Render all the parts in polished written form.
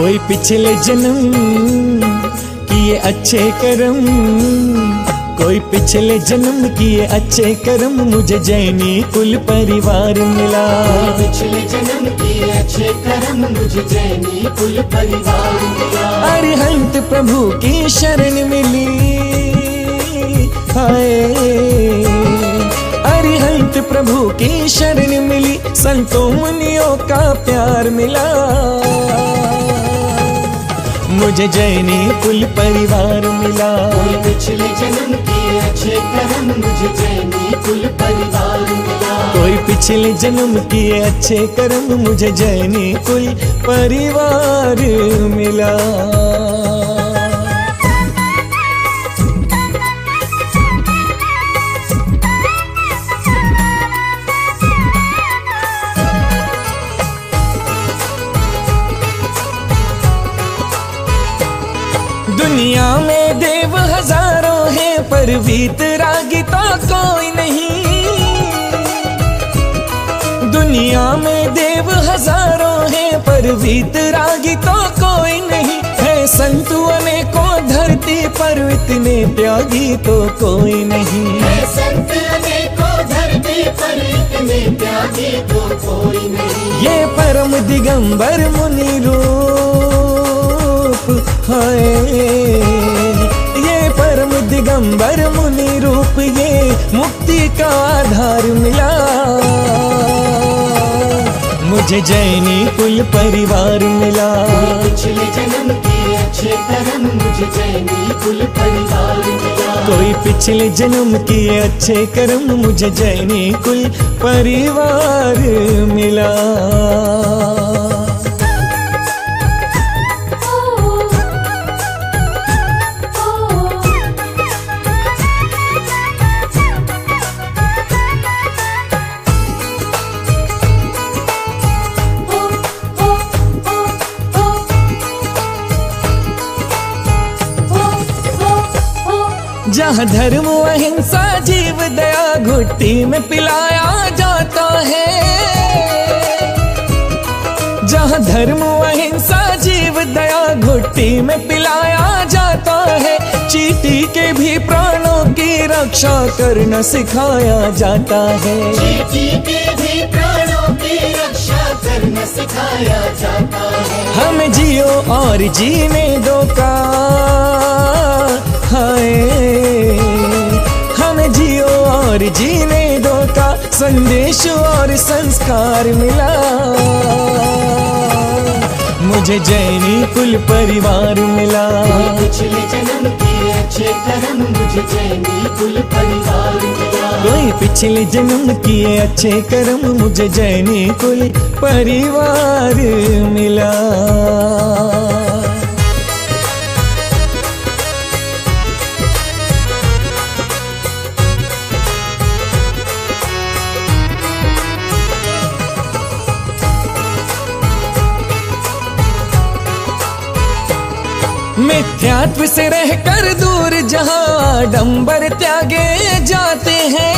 कोई पिछले जन्म किए अच्छे कर्म, कोई पिछले जन्म किए अच्छे कर्म, मुझे जैनी कुल परिवार मिला। पिछले जन्म किए अच्छे कर्म, मुझे जैनी कुल परिवार मिला। अरिहंत प्रभु की शरण मिली, हाय अरिहंत प्रभु की शरण मिली, संतों मुनियों का प्यार मिला। मुझे जैनी कुल परिवार मिला। पिछले जन्म किए अच्छे कर्म, मुझे जैनी कुल परिवार मिला। कोई पिछले जन्म किए अच्छे कर्म, मुझे जैनी कुल परिवार मिला। दुनिया में देव हजारों हैं, पर वीतरागी तो कोई नहीं। दुनिया में देव हजारों हैं, पर वीतरागी तो कोई नहीं। है संतु अनेकों धरती पर, इतने त्यागी तो कोई नहीं। है संत अनेकों धरती पर, इतने त्यागी तो कोई नहीं। ये परम दिगंबर मुनि रूप, हाय ये परम दिगंबर मुनि रूप, ये मुक्ति का आधार मिला। मुझे जैनी कुल परिवार मिला। पिछले जन्म किए अच्छे कर्म, मुझे जैनी कुल परिवार मिला। कोई पिछले जन्म किए अच्छे कर्म, मुझे जैनी कुल परिवार मिला। जहाँ धर्म अहिंसा जीव दया घुट्टी में पिलाया जाता है। जहाँ धर्म अहिंसा जीव दया घुट्टी में पिलाया जाता है। चींटी के भी प्राणों की रक्षा करना सिखाया जाता है। चींटी के भी प्राणों की रक्षा करना सिखाया जाता है। हमें जियो और जीने दो का, हाय हमें जियो और जीने दो का संदेश और संस्कार मिला। मुझे जैनी कुल परिवार मिला। पिछले जन्म किए अच्छे कर्म, मुझे जैनी कुल परिवार मिला। कोई पिछले जन्म किए अच्छे कर्म, मुझे जैनी कुल परिवार मिला। मिथ्यात्व से रहकर दूर जहाँ आडंबर त्यागे जाते हैं।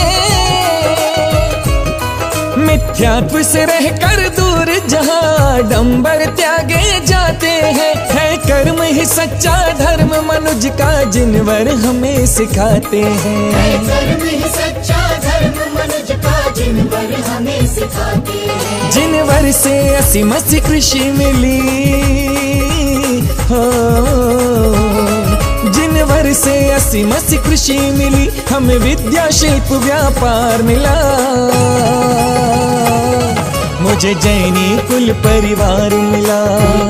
मिथ्यात्व से रहकर दूर जहाँ आडंबर त्यागे जाते हैं। है कर्म ही सच्चा धर्म मनुज का, जिनवर हमें सिखाते हैं। है कर्म ही सच्चा धर्म मनुज का, जिनवर हमें सिखाते हैं। जिनवर से असीम सी कृषि मिली, जिनवर से असीम सी कृषि मिली, हमें विद्या शिल्प व्यापार मिला। मुझे जैनी कुल परिवार मिला।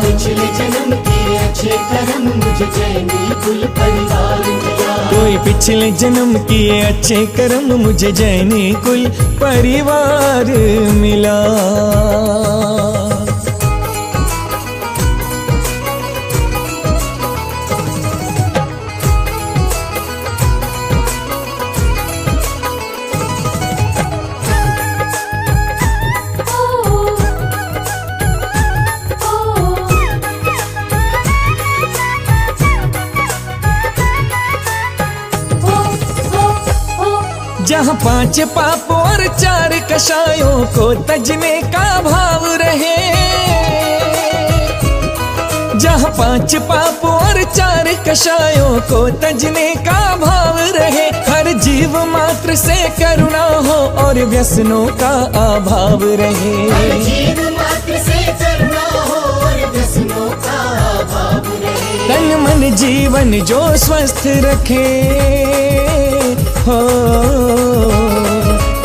पिछले जन्म किए अच्छे कर्म, मुझे जैनी कुल परिवार मिला। कोई पिछले जन्म किए अच्छे कर्म, मुझे जैनी कुल परिवार मिला। जहाँ 5 पाप और 4 कषायों को तजने का भाव रहे, जहाँ 5 पाप और 4 कषायों को तजने का भाव रहे, हर जीव मात्र से करुणा हो और व्यसनों का अभाव रहे। हर जीव मात्र से करुणा हो और व्यसनों का अभाव रहे। तन मन जीवन जो स्वस्थ रखे हो,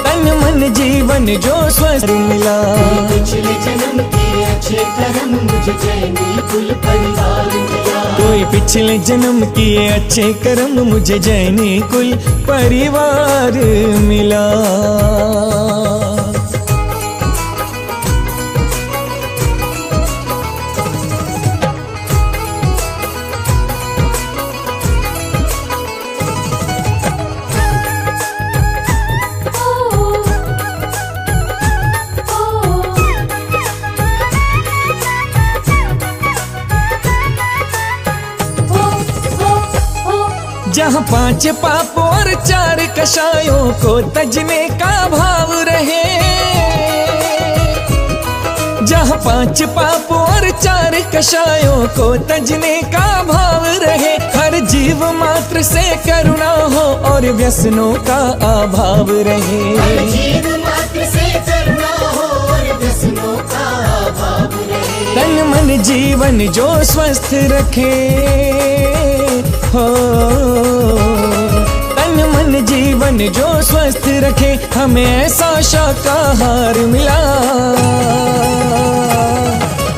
तन मन जीवन जो स्वस्थ मिला। पिछले जन्म के अच्छे कर्म मुझे जैनी कुल परिवार मिला। कोई पिछले जन्म किए अच्छे कर्म मुझे जैनी कुल परिवार मिला। जहाँ 5 पाप और 4 कषायों को तजने का भाव रहे, जहाँ 5 पाप और 4 कषायों को तजने का भाव रहे, हर जीव मात्र से करुणा हो और व्यसनों का अभाव रहे। हर जीव मात्र से करुणा हो और व्यसनों का अभाव रहे। तन मन जीवन जो स्वस्थ रखे हो, तन मन जीवन जो स्वस्थ रखे, हमें ऐसा शाकाहार मिला।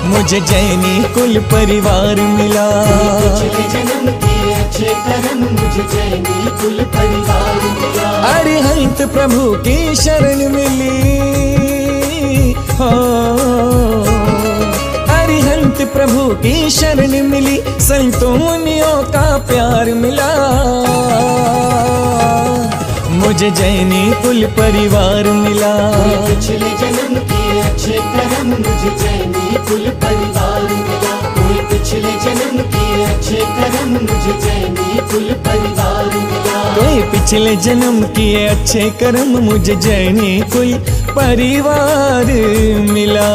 मुझे जैनी कुल परिवार मिला। पिछले जन्म के अच्छे कर्म मुझे जैनी कुल परिवार मिला। अरिहंत प्रभु की शरण मिली हो, अरिहंत प्रभु की शरण मिली, संतों मुनियों का प्यार मिला। मुझे जैनी कुल परिवार मिला। पिछले जन्म के अच्छे कर्म मुझे जैनी कुल परिवार मिला। कोई पिछले जन्म के अच्छे कर्म मुझे जैनी कुल परिवार मिला। कोई पिछले जन्म किए अच्छे कर्म मुझे जैनी कुल परिवार मिला।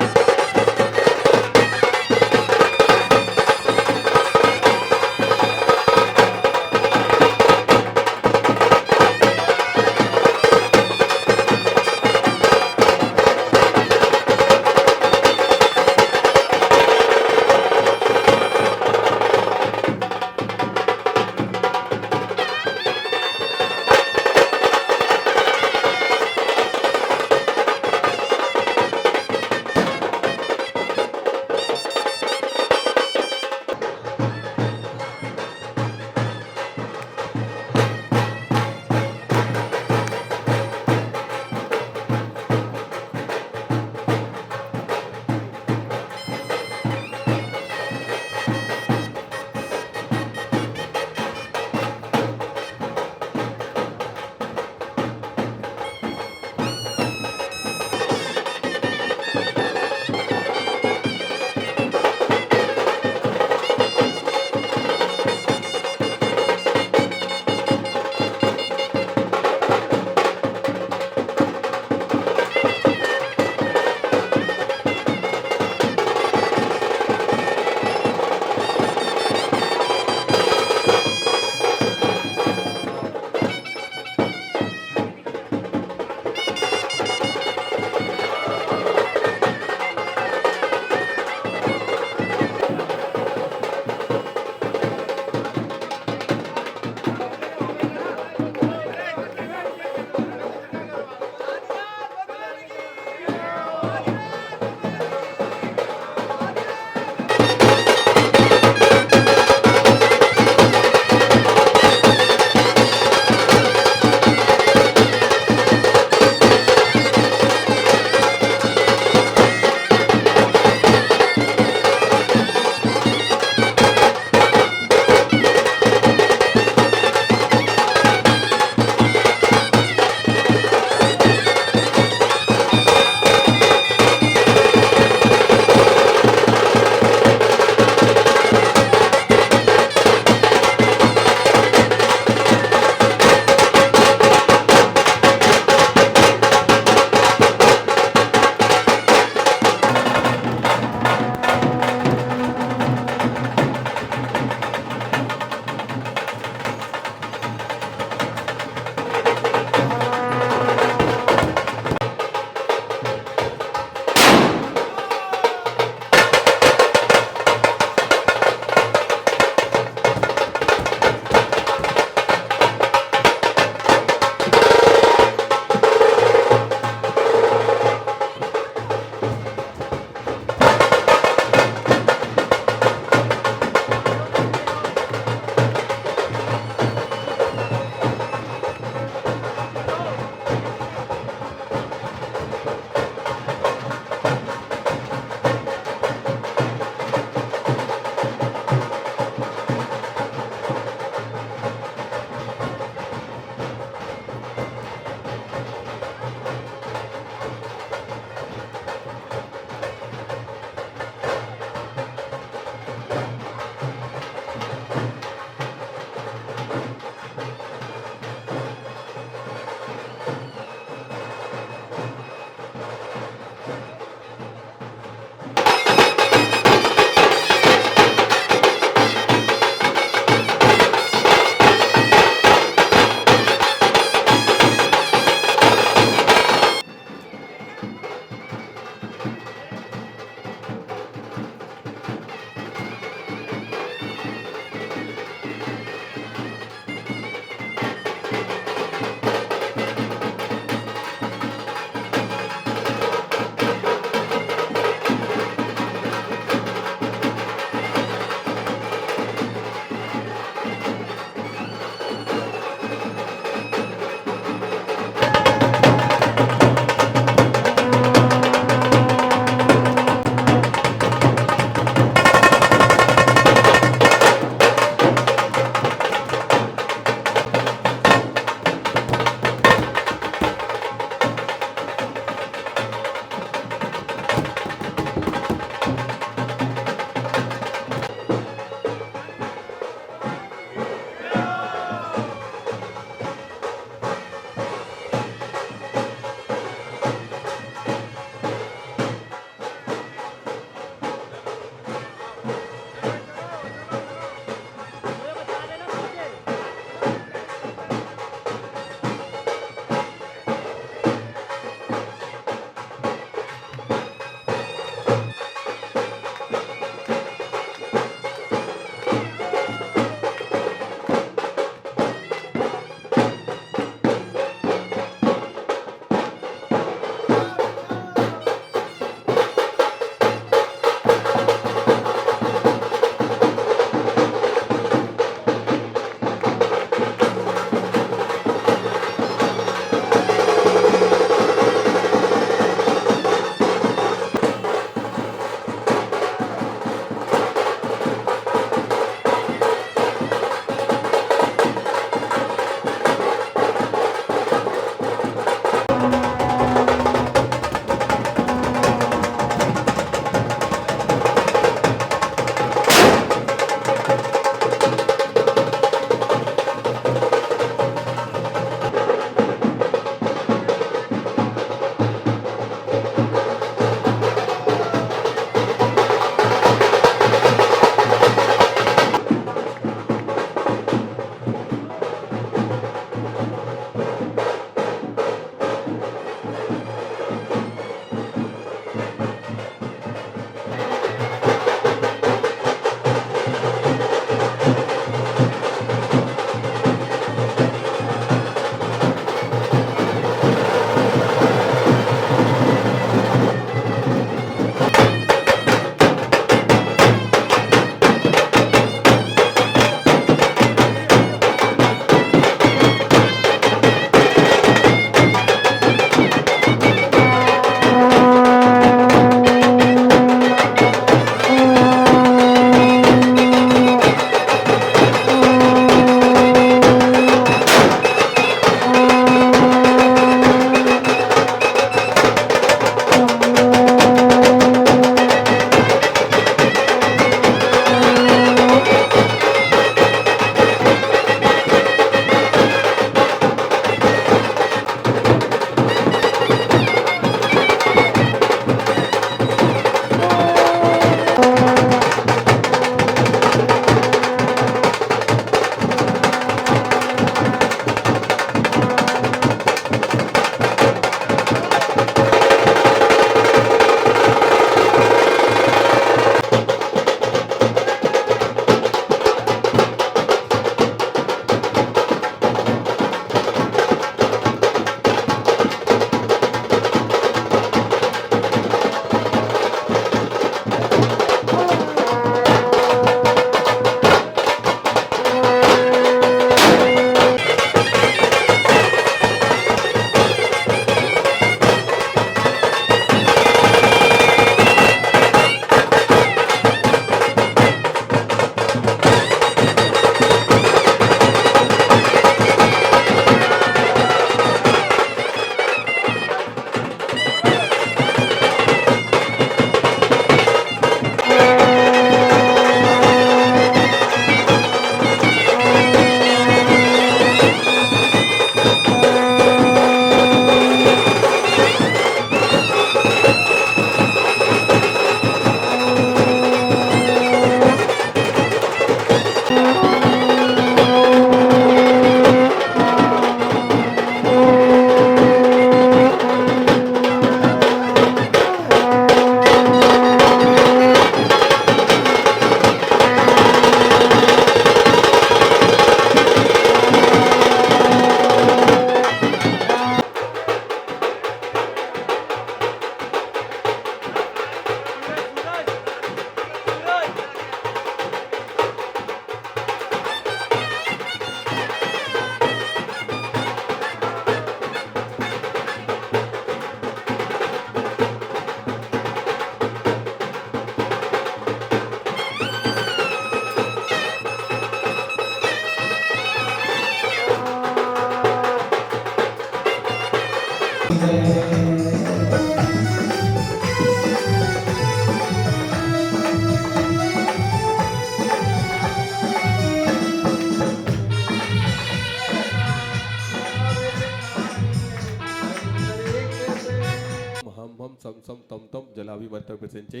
हम सम सम तम तम जलाभिमंत्र प्रसंचे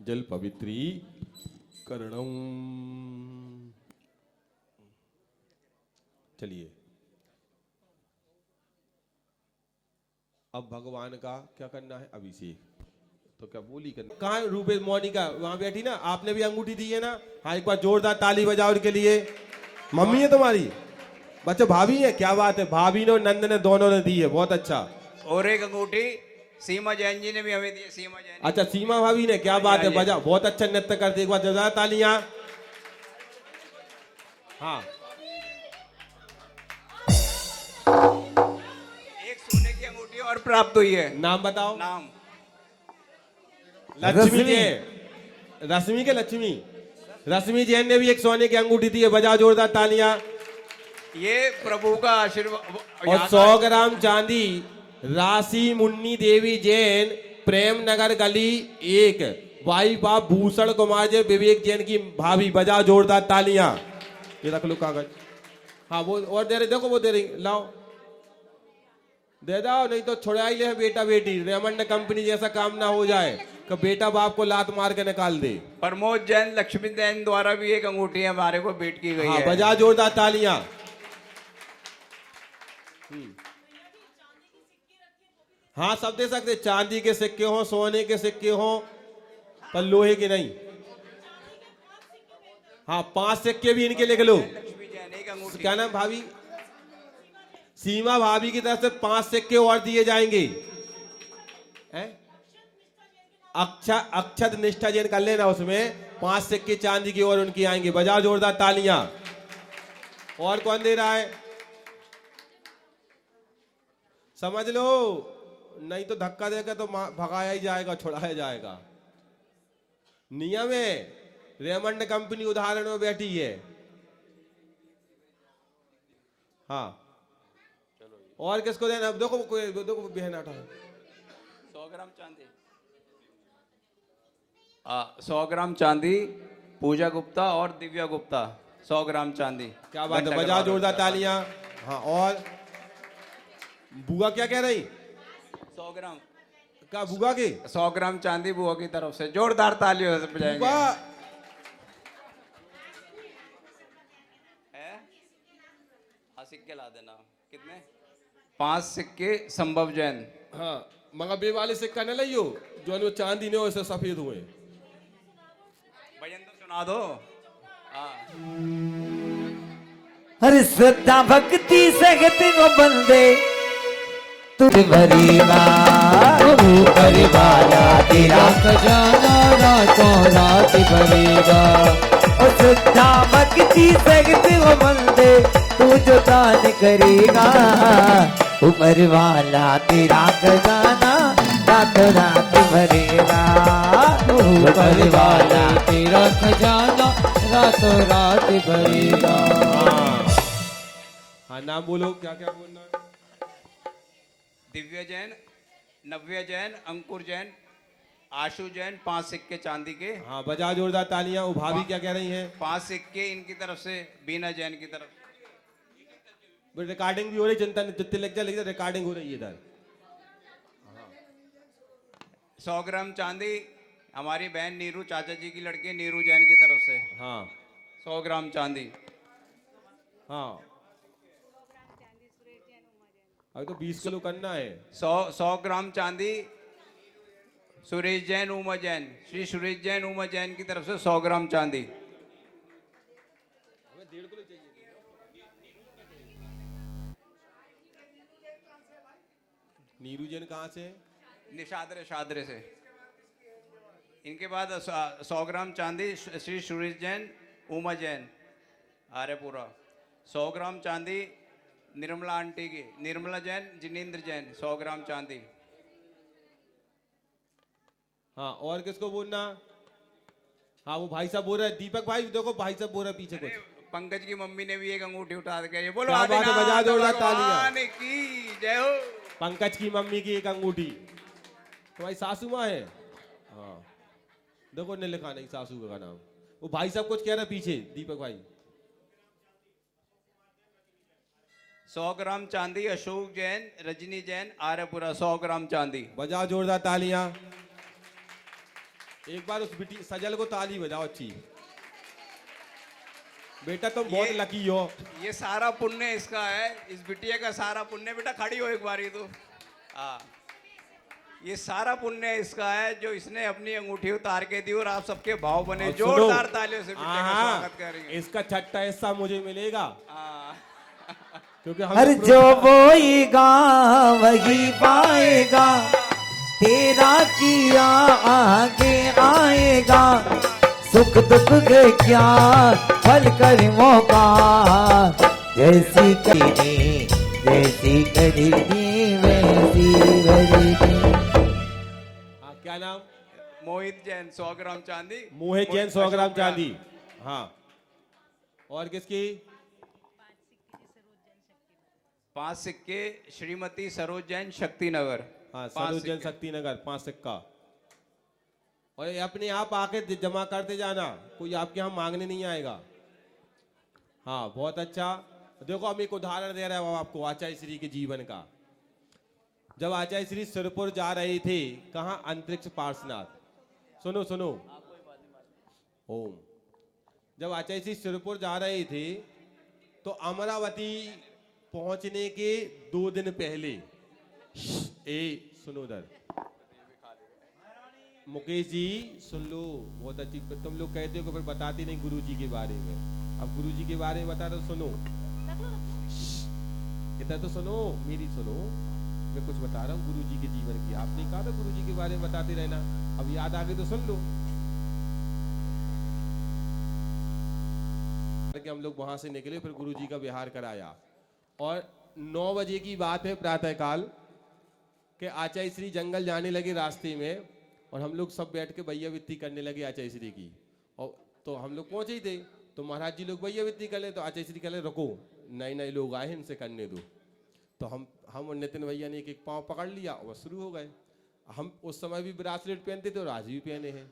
जल पवित्रीकरणम। चलिए अब भगवान का क्या करना है, अभिषेक। तो क्या बोली करना, कहाँ है रूपेश मोनिका, वहां बैठी ना, आपने भी अंगूठी दी है ना। हाँ एक बार जोरदार ताली बजाओ उनके लिए। मम्मी है तुम्हारी, बच्चों भाभी है, क्या बात है, भाभी ने और नंद ने दोनों ने दी है, बहुत अच्छा। और एक अंगूठी सीमा जैन जी ने भी हमें दी है, सीमा जैन। अच्छा सीमा भाभी ने, क्या बात है, बजा, बहुत अच्छा नृत्य करते, एक बार जोरदार तालियां। हाँ एक सोने की अंगूठी और प्राप्त हुई है। नाम बताओ। नाम लक्ष्मी जैन, रश्मि के लक्ष्मी, रश्मि जैन ने भी एक सोने की अंगूठी दी है, बजाओ जोरदार तालियां। ये प्रभु का आशीर्वाद। और 100 ग्राम चांदी राशि मुन्नी देवी जैन, प्रेम नगर गली 1, वाइफ ऑफ भूषण कुमार जैन, विवेक जैन की भाभी, बजाओ जोरदार तालियां। ये रख लो कागज। हाँ वो और दे रहे, देखो वो दे रही, लाओ दे दो, नहीं तो छुड़ा ही ले बेटा बेटी, रेमंड कंपनी जैसा काम ना हो जाए कि बेटा बाप को लात मार के निकाल दे। प्रमोद जैन, लक्ष्मी जैन द्वारा भी एक अंगूठी हमारे को भेंट की गई हाँ है। बजाओ जोरदार तालियां। हाँ सब दे सकते, चांदी के सिक्के हो, सोने के सिक्के हो, पर लोहे के नहीं। हाँ 5 सिक्के भी इनके लिख लो। लक्ष्मी जैन एक अंगूठी। क्या नाम भाभी, सीमा भाभी की तरफ से 5 सिक्के और दिए जाएंगे। अक्षत निष्ठा जैन कर लेना, उसमें 5 सिक्के चांदी की और उनकी आएंगे, बजाओ जोरदार तालियां। और कौन दे रहा है, समझ लो, नहीं तो धक्का देकर तो भगाया ही जाएगा, छुड़ाया जाएगा। नियम है, रेमंड कंपनी उदाहरण में बैठी है। हाँ और किसको देना, देखो देखो बहन उठा। 100 ग्राम चांदी, 100 ग्राम चांदी पूजा गुप्ता और दिव्या गुप्ता, 100 ग्राम चांदी। क्या बात है, बजाओ जोरदार तालियां। हाँ और बुआ क्या कह रही, 100 ग्राम क्या बुआ के, 100 ग्राम चांदी बुआ की तरफ से, जोरदार तालियों से बजाएंगे। बुआ है? हाँ सिक्के ला देना, कितने, 5 सिक्के संभव जैन। हाँ मगर बे वाले सिक्का न लियो, जो वो चांदी ने वैसे सफेद हुए। भजन तो सुना दो। हाँ हर श्रद्धा भक्ति सगत को बंदे तुझ भरीगा परिवारा तेरा खजाना रातों रात भरेगा। और श्रद्धा भक्ति सगत को बंदे तू जो दान करेगा, ऊपर वाला तेरा खजाना रात रात भरेगा। ऊपर वाला तेरा खजाना रातों रात भरेगा। हाँ नाम बोलो, क्या क्या बोलना है। दिव्या जैन, नव्या जैन, अंकुर जैन, आशु जैन, 5 सिक्के चांदी के। हाँ बजा जोरदार तालियां। वो भाभी क्या कह रही हैं, 5 सिक्के इनकी तरफ से, बीना जैन की तरफ। रिकॉर्डिंग भी हो रही, चिंता नहीं, जितने लग जाए लेकिन रिकॉर्डिंग हो रही है इधर। 100 ग्राम चांदी हमारी बहन नीरू, चाचा जी की लड़की नीरू जैन की तरफ से। हाँ 100 ग्राम चांदी। हाँ अभी तो 20 किलो करना है। 100 ग्राम चांदी सुरेश जैन, उमा जैन, श्री सुरेश जैन, उमा जैन की तरफ से 100 ग्राम चांदी। नीरू जैन कहाँ से, निशादरे शादरे से। इनके बाद 100 ग्राम चांदी श्री सुरेश जैन, उमा जैन, आर्यपुरा। 100 ग्राम चांदी निर्मला आंटी की, निर्मला जैन, जिनेंद्र जैन, 100 ग्राम चांदी। हाँ और किसको बोलना, हाँ वो भाई साहब बोल रहे हैं, दीपक भाई देखो भाई साहब बोल रहे हैं पीछे कुछ। पंकज की मम्मी ने भी एक अंगूठी उठा के बोलो क्या बात है, बजा जोरदार तालियां। भगवान की जय हो। पंकज की मम्मी की एक अंगूठी तुम्हारी सासू माँ है। हाँ देखो ने लिखा नहीं सासू का नाम। वो भाई साहब कुछ कह रहे पीछे दीपक भाई। 100 ग्राम चांदी अशोक जैन, रजनी जैन, आर्यपुरा। 100 ग्राम चांदी। बजाओ जोरदार तालियां। एक बार उस बिटी सजल को ताली बजाओ अच्छी। बेटा तुम बहुत लकी हो। ये सारा पुण्य इसका है, इस बिटिया का सारा पुण्य। बेटा खड़ी हो एक बारी तो। हाँ ये सारा पुण्य इसका है जो इसने अपनी अंगूठी उतार के दी और आप सबके भाव बने। और सुनो, जोरदार तालियों से बिटिया का हाँ, स्वागत करेंगे। इसका छठा हिस्सा मुझे मिलेगा हाँ। क्योंकि हम हर जो बोएगा वही पाएगा, तेरा किया आगे आएगा। सुख दुख के क्या फल कर्मों का, जैसी करी वैसी भरी। हाँ, क्या नाम? मोहित जैन 100 ग्राम चांदी। मोहित जैन 100 ग्राम चांदी। हाँ और किसकी? 5 सिक्के श्रीमती सरोज जैन शक्ति नगर। हाँ सरोज जैन शक्ति नगर 5 सिक्का। और ये अपने आप आके जमा करते जाना, कोई आपके यहाँ मांगने नहीं आएगा। हाँ बहुत अच्छा। देखो हम एक उदाहरण दे रहे हैं आपको आचार्य श्री के जीवन का। जब आचार्य श्री सिरपुर जा रहे थे, कहाँ? अंतरिक्ष पार्श्वनाथ। सुनो सुनो ओम। जब आचार्य श्री सिरपुर जा रहे थे तो अमरावती पहुंचने के 2 दिन पहले सुनो उधर मुकेश जी सुन लो, बहुत अच्छी। तुम लोग कहते हो कि फिर बताते नहीं गुरु जी के बारे में। अब गुरु जी के बारे में बता रहे हो, सुनो इधर तो सुनो, मेरी सुनो। मैं कुछ बता रहा हूँ गुरु जी के जीवन की। आपने कहा था गुरु जी के बारे में बताते रहना, अब याद आ गई तो सुन लो। कि हम लोग वहां से निकले, फिर गुरु जी का विहार कराया और 9 बजे की बात है प्रातःकाल के आचार्य श्री जंगल जाने लगे रास्ते में और हम लोग सब बैठ के भैया वित्ती करने लगे आचार्य श्री की। और तो हम लोग पहुंचे ही थे तो महाराज जी लोग भैया वित्ती कर ले, तो आचार्य श्री कह ले रुको, नए नए लोग आए हैं इनसे करने दो। तो हम और नितिन भैया ने एक एक पाँव पकड़ लिया और शुरू हो गए। हम उस समय भी ब्रासलेट पहनते थे और आज भी पहने हैं।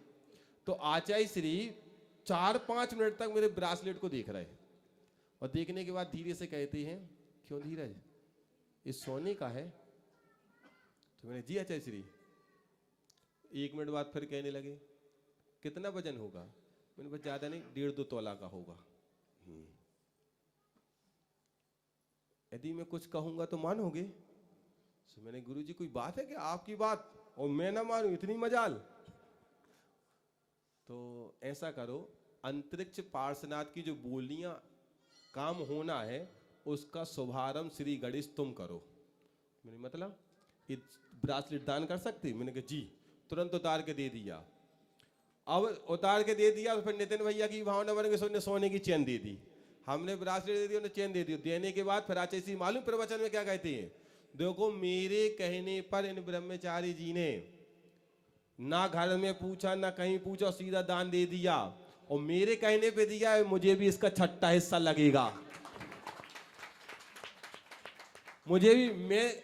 तो आचार्य श्री 4-5 मिनट तक मेरे ब्रासलेट को देख रहे और देखने के बाद धीरे से कहते हैं, क्यों धीरज, ये सोने का है? तो मैंने जी आचार्य श्री। 1 मिनट बाद फिर कहने लगे, कितना वजन होगा? मैंने बस ज्यादा नहीं, 1.5-2 तोला का होगा। यदि मैं कुछ कहूंगा तो मानोगे? तो मैंने गुरु जी कोई बात है कि आपकी बात और मैं ना मानूं, इतनी मजाल? तो ऐसा करो, अंतरिक्ष पार्श्वनाथ की जो बोलियां काम होना है उसका शुभारंभ श्री गणेश तुम करो। मैंने मतलब ये ब्रासलेट दान कर सकते? मैंने कहा जी। तुरंत उतार के दे दिया। अब उतार के दे दिया तो फिर नितिन भैया की भावना बन गई, सोने की चेन दे दी। हमने ब्रासलेट दे दी, उन्हें चेन दे दी। देने के बाद फिर आचार्य श्री मालूम प्रवचन में क्या कहते हैं? देखो मेरे कहने पर इन ब्रह्मचारी जी ने ना घर में पूछा ना कहीं पूछा, सीधा दान दे दिया और मेरे कहने पे दिया है। मुझे भी इसका 6ठा हिस्सा लगेगा। मुझे भी,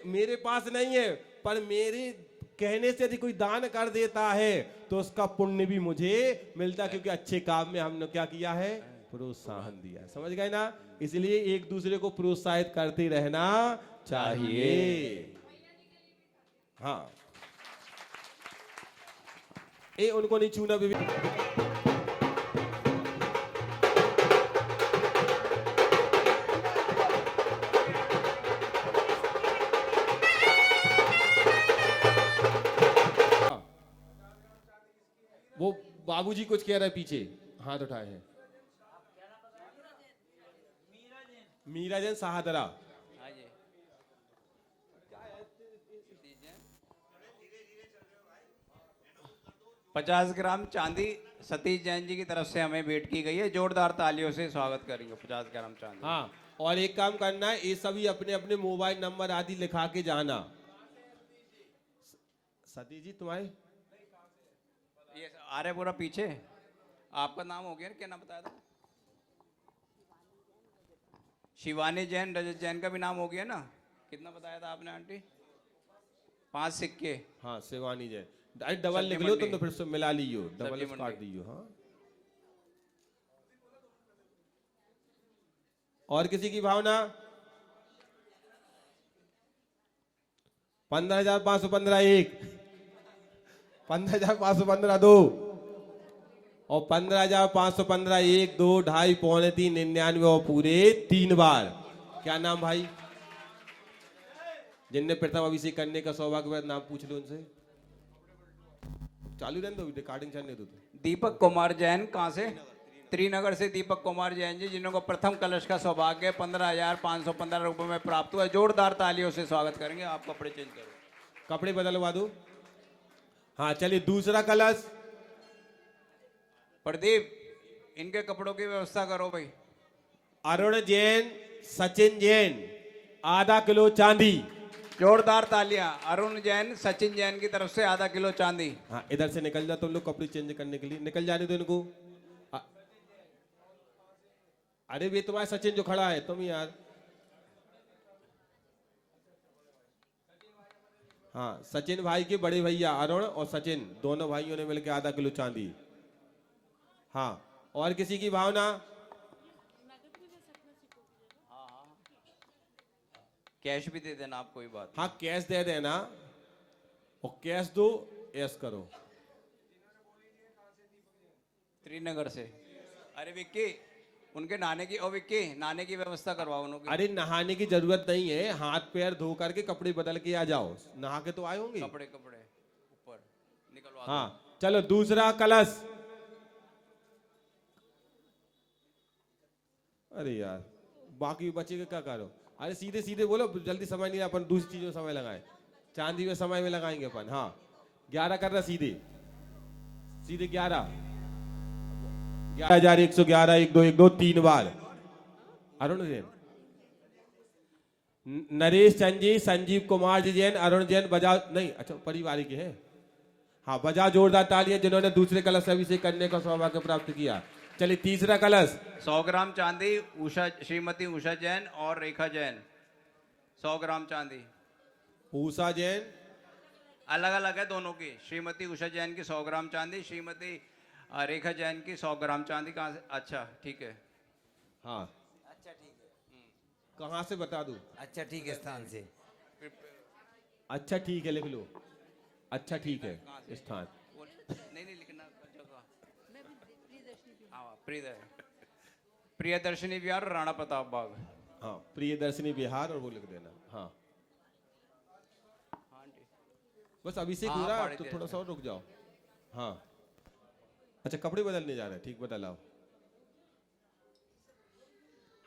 मेरे पास नहीं है पर मेरे कहने से यदि कोई दान कर देता है तो उसका पुण्य भी मुझे मिलता, क्योंकि अच्छे काम में हमने क्या किया है? प्रोत्साहन दिया। समझ गए ना? इसलिए एक दूसरे को प्रोत्साहित करते रहना चाहिए। हाँ ए उनको नहीं छूना भी। वो बाबूजी कुछ कह रहे पीछे, हाथ उठाए हैं। मीरा जैन साहदरा। 50 ग्राम चांदी सतीश जैन जी की तरफ से हमें भेंट की गई है। जोरदार तालियों से स्वागत करेंगे 50 ग्राम चांदी। हाँ और एक काम करना है, ये सभी अपने अपने मोबाइल नंबर आदि लिखा के जाना। सतीश जी तुम्हारे ये आ रहे पूरा पीछे। आपका नाम हो गया, क्या नाम बताया था? शिवानी जैन, रजत जैन का भी नाम हो गया ना? कितना बताया था आपने आंटी? 5 सिक्के। हाँ शिवानी जैन। अरे डबल सब्जी निकलो तुम मंडी। तो फिर से मिला लियो, डबल सब्जी काट मंडी। दियो। हाँ और किसी की भावना? 15,515 एक, 15,515 दो, और 15,515 1 2 2.5 पौने 3 99 और पूरे 3 बार। क्या नाम भाई? जिनने प्रथम अभिषेक करने का सौभाग्य हुआ, नाम पूछ लो उनसे। चालू रहने दो, रिकॉर्डिंग चलने दो। दीपक कुमार जैन, कहाँ से? त्रिनगर से दीपक कुमार जैन जी, जिनको प्रथम कलश का सौभाग्य 15,515 रुपए में प्राप्त हुआ। जोरदार तालियों से स्वागत करेंगे। आप कपड़े चेंज करो, कपड़े बदलवा दो। हाँ चलिए दूसरा कलश। प्रदीप इनके कपड़ों की व्यवस्था करो भाई। अरुण जैन, सचिन जैन, आधा किलो चांदी। जोरदार तालियां अरुण जैन, सचिन जैन की तरफ से आधा किलो चांदी। हाँ इधर से निकल जाओ तुम लोग, कपड़े चेंज करने के लिए निकल जाने दो इनको। अरे वे तुम्हारे सचिन जो खड़ा है, तुम यार। हाँ सचिन भाई के बड़े भैया अरुण और सचिन, दोनों भाइयों ने मिलकर आधा किलो चांदी। हाँ और किसी की भावना? कैश भी दे देना आप, कोई बात। हाँ कैश दे देना, और कैश दो, ऐस करो। त्रिनगर से। अरे विक्की उनके नहाने की, ओ विक्की नहाने की व्यवस्था करवाओ उनकी। अरे नहाने की जरूरत नहीं है, हाथ पैर धो करके कपड़े बदल के आ जाओ, नहा के तो आए होंगे। कपड़े कपड़े ऊपर निकलवा दो। हाँ चलो दूसरा कलश। अरे यार बाकी बचे का क्या करो? अरे सीधे सीधे बोलो, जल्दी समय नहीं, अपन दूसरी चीजों में समय लगाए, चांदी में समय में लगाएंगे अपन। हाँ 11 करना, सीधे सीधे 11, 11,111 1 2 1 2 3 बार। अरुण जैन, नरेश चंजी, संजीव कुमार जी जैन, अरुण जैन, बजाज नहीं, अच्छा पारिवारिक है। हाँ बजा जोरदार तालियां जिन्होंने दूसरे कलश से अभिषेक करने का सौभाग्य प्राप्त किया। चलिए तीसरा कलश। 100 ग्राम चांदी, उषा, श्रीमती उषा जैन और रेखा जैन। 100 ग्राम चांदी। उषा जैन, अलग अलग है दोनों की। श्रीमती उषा जैन की 100 ग्राम चांदी, श्रीमती रेखा जैन की 100 ग्राम चांदी। कहाँ से? अच्छा ठीक है। हाँ अच्छा ठीक है। कहाँ से बता दूं? अच्छा ठीक है, स्थान से। अच्छा ठीक है लिख लो। अच्छा ठीक है स्थान। नहीं नहीं लिखना जगह। हाँ प्रियदर्शनी विहार, राणा प्रताप बाग। हाँ प्रियदर्शनी बिहार, और वो लिख देना। हाँ बस अभिषेक हाँ, हो रहा पढ़ है तो दिया थोड़ा सा और रुक जाओ। हाँ अच्छा कपड़े बदलने जा रहे हैं, ठीक बदलाओ।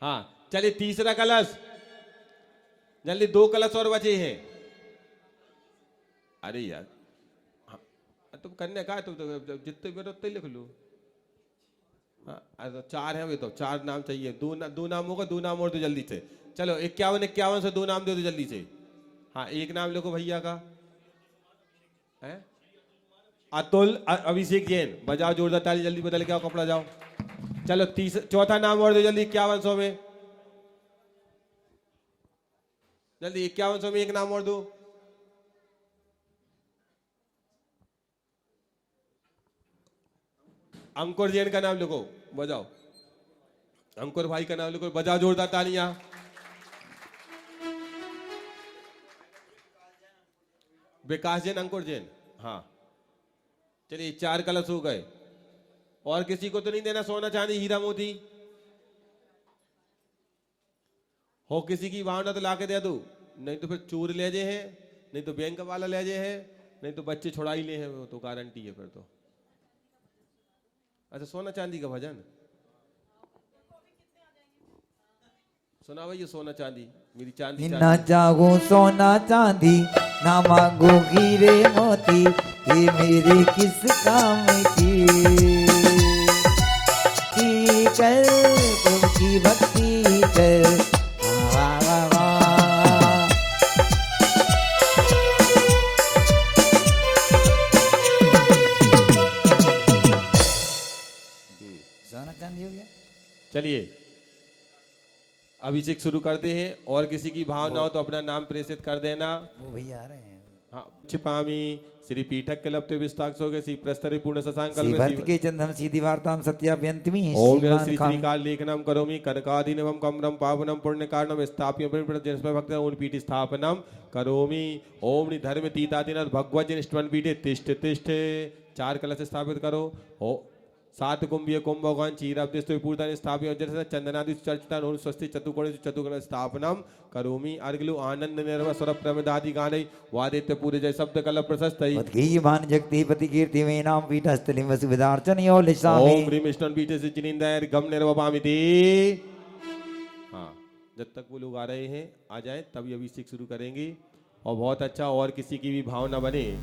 हाँ चलिए तीसरा कलश। जल्दी 2 कलश और बचे हैं। अरे यार हाँ तुम करने का है, तुम तो जितने भी उतने ही लिख लो। हाँ अरे तो 4 है, वे तो 4 नाम चाहिए। दो नाम होगा, 2 नाम और दो जल्दी से। चलो 51 से 2 नाम दे दो जल्दी से। हाँ एक नाम लिखो भैया का है, अतुल अभिषेक जैन। बजाओ जोरदार ताली, जल्दी बदल के आओ, कपड़ा जाओ। चलो चौथा नाम और दो जल्दी 5100 में। जल्दी 5100 में एक नाम और दो। अंकुर जैन का नाम लिखो, बजाओ। अंकुर भाई का नाम लिखो, बजाओ जोरदार तालियां। विकास जैन, अंकुर जैन। हाँ चलिए 4 कलश हो गए। और किसी को तो नहीं देना सोना चांदी हीरा मोती? हो किसी की भावना तो लाके दे दो, नहीं तो फिर चोर ले जे हैं, नहीं तो बैंक वाला ले जे हैं, नहीं तो बच्चे छुड़ा ही ले हैं, वो तो गारंटी है फिर तो। अच्छा सोना चांदी का भजन सुना भाई, ये सोना चांदी मेरी चांदी ना चांदी। चाहूं सोना चांदी, ना मांगू हीरे मोती, ये मेरे किस काम की कर, तुमकी भक्ति कर। वाह वाह वाह। सोना चांदी हो गया। चलिए अभिषेक शुरू करते हैं। और किसी की भावना हो तो अपना नाम प्रेषित कर देना। वो भैया आ रहे हैं। हाँ क्षिपामि श्री पीठक के लप्ते विस्ताक्षो के श्री प्रस्तरे पूर्ण शशांकल श्री में भक्त के चंदन सीधी वार्ताम सत्याभ्यंतमी ओम श्रीमान श्री खामी श्रीकाल लेखनम करोमि कनकादीनवम कमरम पावनम पुण्य कारणम स्थाप्य जिनस्मय भक्त उन पीठ स्थापनम करोमि ओम धर्म तीतादिन भगवत जिन पीठे तिष्ठ तिष्ठ 4 कलश स्थापित करो ओ 7 कुंभीय कुंभगवान चीराब्दिस्तु पूर्तानि स्थाप्य जैसे चंदनादि चर्चितान ओम स्वस्ति चतुकोण चतुकोण स्थापनम करोमि अर्गलु आनंद निर्व स्वर प्रमदादि गानै वादित्य पूरे जय शब्द कल प्रशस्तै मान जगती पति कीर्ति में नाम पीठस्थलिम वसुविदार्चन यो लिशामि ओम ह्रीम विष्णु पीठे से जिनिंदर गम निर्वपामिति। हाँ जब तक वो लोग आ रहे हैं आ जाए तभी अभिषेक शुरू करेंगे और बहुत अच्छा और किसी की भी भावना बने।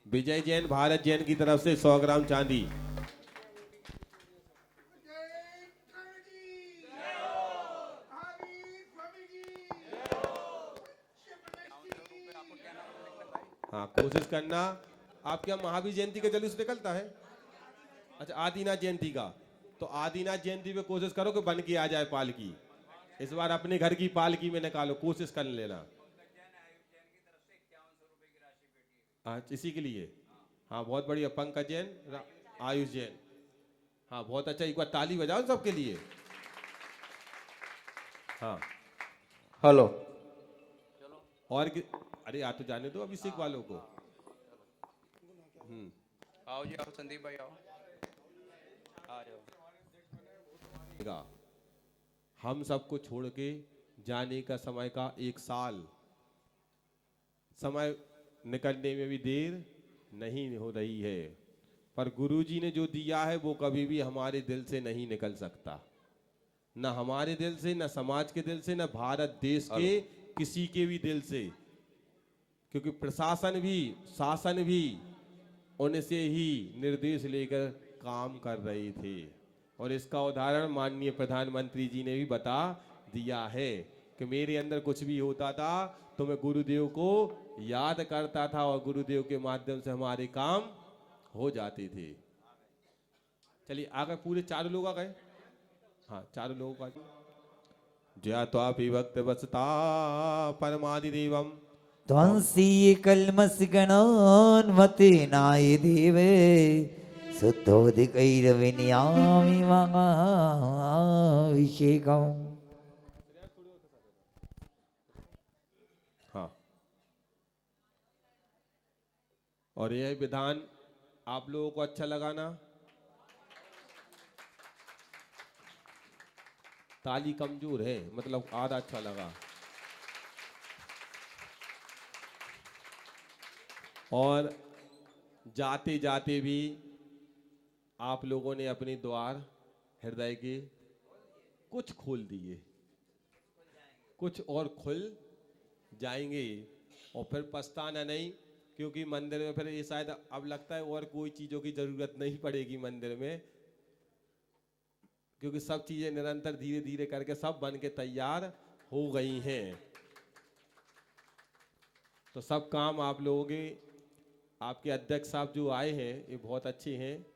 विजय जैन भारत जैन की तरफ से 100 ग्राम चांदी। हाँ कोशिश करना आपके यहाँ महावीर जयंती का जुलूस निकलता है। अच्छा आदिनाथ जयंती का तो आदिनाथ जयंती पे कोशिश करो कि बन के आ जाए पालकी। इस बार अपने घर की पालकी में निकालो कोशिश कर लेना। हाँ इसी के लिए हाँ बहुत बढ़िया पंकज जैन आयुष जैन हाँ बहुत अच्छा एक बार ताली बजाओ सबके लिए। हाँ हेलो और अरे आ तो जाने दो अभिषेक वालों को। आओ जी आओ संदीप भाई आओ आ जाओ। हम सबको छोड़ के जाने का समय का 1 साल समय निकलने में भी देर नहीं हो रही है पर गुरुजी ने जो दिया है वो कभी भी हमारे दिल से नहीं निकल सकता। न हमारे दिल से न समाज के दिल से न भारत देश के किसी के भी दिल से क्योंकि प्रशासन भी शासन भी उनसे ही निर्देश लेकर काम कर रहे थे और इसका उदाहरण माननीय प्रधानमंत्री जी ने भी बता दिया है कि मेरे अंदर कुछ भी होता था तो मैं गुरुदेव को याद करता था और गुरुदेव के माध्यम से हमारे काम हो जाते थे। चलिए आगे पूरे 4 लोग आ गए। हाँ 4 लोगों का ज्ञात्वा विभक्त वसता परमादि देवम त्वंसी कलमस गणोन्मते नाय देवे शुद्धोदिकैरविनयामि महाभिषेकम्। हाँ और यह विधान आप लोगों को अच्छा लगा ना? ताली कमजोर है मतलब आधा अच्छा लगा। और जाते जाते भी आप लोगों ने अपने द्वार हृदय के कुछ खोल दिए कुछ और खुल जाएंगे और फिर पछताना नहीं क्योंकि मंदिर में फिर ये शायद अब लगता है और कोई चीज़ों की ज़रूरत नहीं पड़ेगी मंदिर में क्योंकि सब चीज़ें निरंतर धीरे धीरे करके सब बन के तैयार हो गई हैं। तो सब काम आप लोगों के आपके अध्यक्ष साहब जो आए हैं ये बहुत अच्छे हैं